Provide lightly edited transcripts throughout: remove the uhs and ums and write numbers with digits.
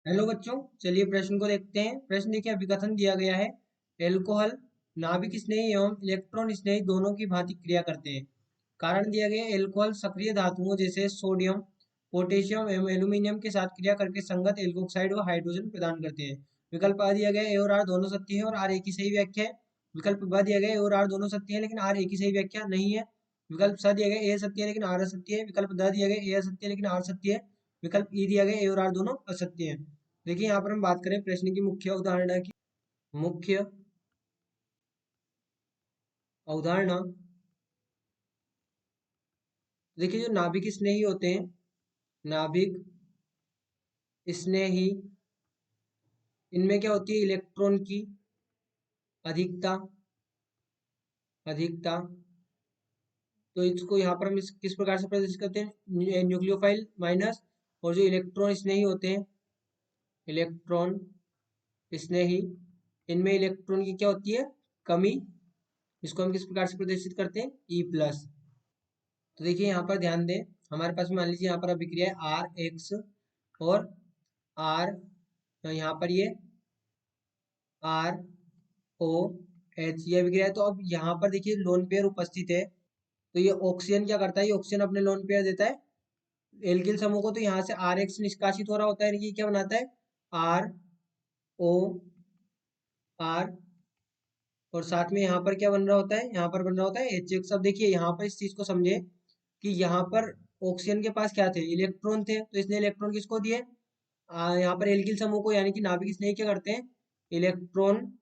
Hello बच्चों, चलिए प्रश्न को देखते हैं। प्रश्न देखिए, अभिकथन दिया गया है। एल्कोहल नाभिक स्नेही एवं इलेक्ट्रॉन स्नेही दोनों की भांति क्रिया करते हैं। कारण दिया गया है, एल्कोहल सक्रिय धातुओं जैसे सोडियम, पोटेशियम एवं एल्यूमिनियम के साथ क्रिया करके संगत एल्कोक्साइड व हाइड्रोजन प्रदान करते हैं। विकल्प आ दिया गया है, ए और आर दोनों सत्य है और आर एक ही सही व्याख्या है। विकल्प ब दिया गया है, ए और आर दोनों सत्य है लेकिन आर एक ही सही व्याख्या नहीं है। विकल्प स दिया गया है, ए सत्य है लेकिन आर असत्य है। विकल्प द दिया गया है, ए असत्य है लेकिन आर सत्य है। विकल्प ई दिया गया है, ए और आर दोनों असत्य है। देखिए यहाँ पर हम बात करें प्रश्न की मुख्य अवधारणा की। मुख्य अवधारणा, देखिए जो नाभिक स्नेही होते हैं, नाभिक स्नेही, इनमें क्या होती है, इलेक्ट्रॉन की अधिकता। अधिकता तो इसको यहाँ पर हम किस प्रकार से प्रदर्शित करते हैं, न्यूक्लियोफाइल माइनस। और जो इलेक्ट्रॉन स्नेही होते हैं, इलेक्ट्रॉन स्नेही, इनमें इलेक्ट्रॉन की क्या होती है, कमी। इसको हम किस प्रकार से प्रदर्शित करते हैं, ई प्लस। तो देखिए यहाँ पर ध्यान दें, हमारे पास में मान लीजिए यहाँ पर अभिक्रिया है आर एक्स और आर, यहाँ पर ये आर ओ एच, ये अभिक्रिया है। तो अब यहाँ पर देखिए लोन पेयर उपस्थित है, तो ये ऑक्सीजन क्या करता है, ये ऑक्सीजन अपने लोन पेयर देता है एल्किल समूह को। तो यहाँ से आर एक्स निष्कासित हो रहा होता है, ये क्या बनाता है, आर ओ आर, और साथ में यहाँ पर क्या बन रहा होता है, यहाँ पर बन रहा होता है एच एक्स। अब देखिए यहाँ पर इस चीज को समझे कि यहाँ पर ऑक्सीजन के पास क्या थे, इलेक्ट्रॉन थे, तो इसने इलेक्ट्रॉन किसको दिए, यहाँ पर एल्किल समूह को, यानी कि नाभिक स्नेही क्या करते हैं, इलेक्ट्रॉन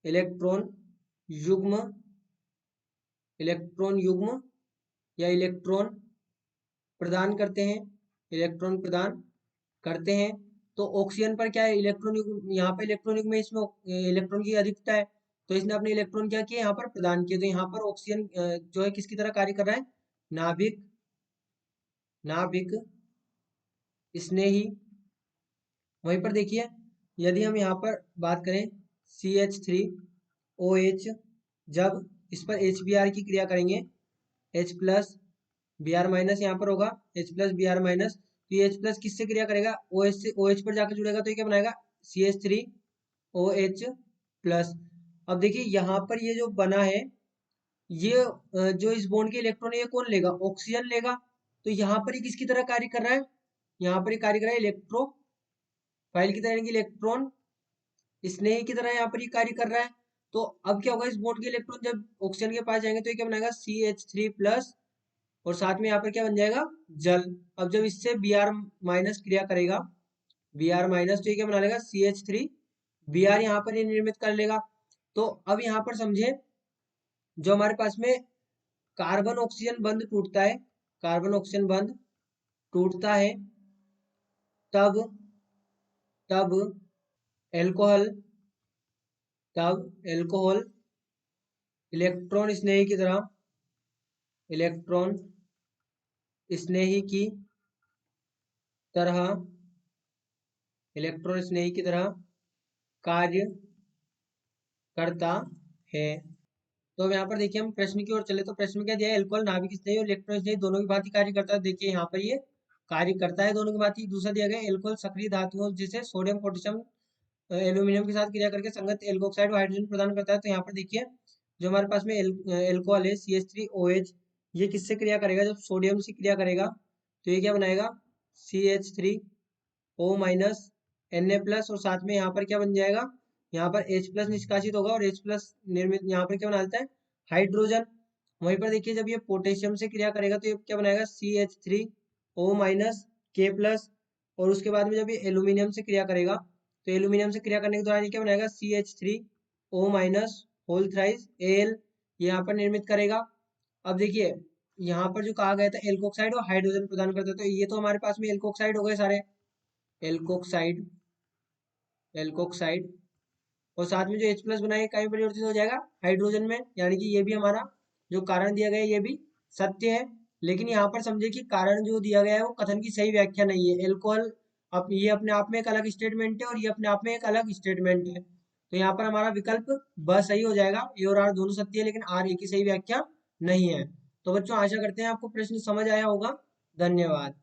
इलेक्ट्रॉन युग्म इलेक्ट्रॉन युग्म या इलेक्ट्रॉन प्रदान करते हैं, इलेक्ट्रॉन प्रदान करते हैं। तो ऑक्सीजन पर क्या है, इलेक्ट्रॉन युग्म, यहाँ पर इलेक्ट्रॉन युग्म में इसमें इलेक्ट्रॉन की अधिकता है, तो इसने अपने इलेक्ट्रॉन क्या किए, यहाँ पर प्रदान किए। तो यहाँ पर ऑक्सीजन जो है किसकी तरह कार्य कर रहा है, नाभिक नाभिक स्नेही। वहीं पर देखिए, यदि हम यहाँ पर बात करें CH3OH, जब इस पर HBr की क्रिया करेंगे, H प्लस Br माइनस यहाँ पर होगा, H प्लस Br माइनस, तो ये H प्लस किससे क्रिया करेगा, OH से, OH पर जाकर जुड़ेगा, तो ये क्या बनाएगा, CH3OH प्लस। अब देखिए यहाँ पर ये जो बना है, ये जो इस बॉन्ड के इलेक्ट्रॉन है, ये कौन लेगा, ऑक्सीजन लेगा। तो यहाँ पर ये किसकी तरह कार्य कर रहा है, यहाँ पर ये कार्य कर रहा है इलेक्ट्रोफाइल की तरह, यानी कि इलेक्ट्रॉन स्नेही की तरह यहाँ पर ये कार्य कर रहा है। तो अब क्या होगा, इस बॉन्ड के इलेक्ट्रॉन जब ऑक्सीजन के पास जाएंगे, तो ये क्या बनाएगा, CH3 प्लस, और साथ में यहाँ पर क्या बन जाएगा, जल। अब जब इससे Br माइनस क्रिया करेगा, Br माइनस, तो ये क्या बना लेगा, CH3Br यहाँ पर ये निर्मित कर लेगा। तो अब यहाँ पर समझे, जो हमारे पास में कार्बन ऑक्सीजन बंध टूटता है, कार्बन ऑक्सीजन बंध टूटता है, तब तब एल्कोहल तब एल्कोहल इलेक्ट्रॉन स्नेही की तरह, इलेक्ट्रॉन स्नेही की तरह, इलेक्ट्रॉन स्नेही की तरह कार्य करता है। तो अब यहाँ पर देखिए, हम प्रश्न की ओर चले, तो प्रश्न में क्या दिया है, एल्कोहल नाभिक स्नेही और इलेक्ट्रॉन स्नेही दोनों की भांति कार्य करता है। देखिए यहाँ पर ये कार्य करता है दोनों की भांति। दूसरा दिया गया, एल्कोहल सक्रिय धातुओं जैसे सोडियम, पोटेशियम, एल्यूमिनियम के साथ क्रिया करके संगत एल्कोक्साइड और हाइड्रोजन प्रदान करता है। तो यहाँ पर देखिए, जो हमारे पास में एल्कोहल है CH3OH, ये किससे क्रिया करेगा, जब सोडियम से क्रिया करेगा, तो ये क्या बनाएगा, CH3O माइनस Na प्लस, और साथ में यहाँ पर क्या बन जाएगा, यहाँ पर H प्लस निष्कासित होगा, और H प्लस निर्मित यहाँ पर क्या बनाता है, हाइड्रोजन। वहीं पर देखिए, जब ये पोटेशियम से क्रिया करेगा, तो ये क्या बनाएगा, CH3O माइनस K प्लस, और उसके बाद में जब ये एल्यूमिनियम से क्रिया करेगा, तो एल्यूमिनियम से क्रिया करने के दौरान ये क्या बनाएगा, CH3O minus whole thrice Al, ये यहाँ पर निर्मित करेगा। अब देखिए, यहाँ पर जो कहा गया था एल्कोक्साइड और हाइड्रोजन प्रदान करता है, तो ये तो हमारे पास में एल्कोक्साइड हो गए सारे, एल्कोक्साइड एल्कोक्साइड, और साथ में जो H प्लस बनाएगा कहीं परिवर्तित हो जाएगा हाइड्रोजन में, यानी कि ये भी हमारा जो कारण दिया गया है ये भी सत्य है। लेकिन यहाँ पर समझे कि कारण जो दिया गया है वो कथन की सही व्याख्या नहीं है। एल्कोहल, अब ये अपने आप में एक अलग स्टेटमेंट है और ये अपने आप में एक अलग स्टेटमेंट है। तो यहाँ पर हमारा विकल्प ब सही हो जाएगा, ए और आर दोनों सत्य है लेकिन आर एक ही सही व्याख्या नहीं है। तो बच्चों, आशा करते हैं आपको प्रश्न समझ आया होगा। धन्यवाद।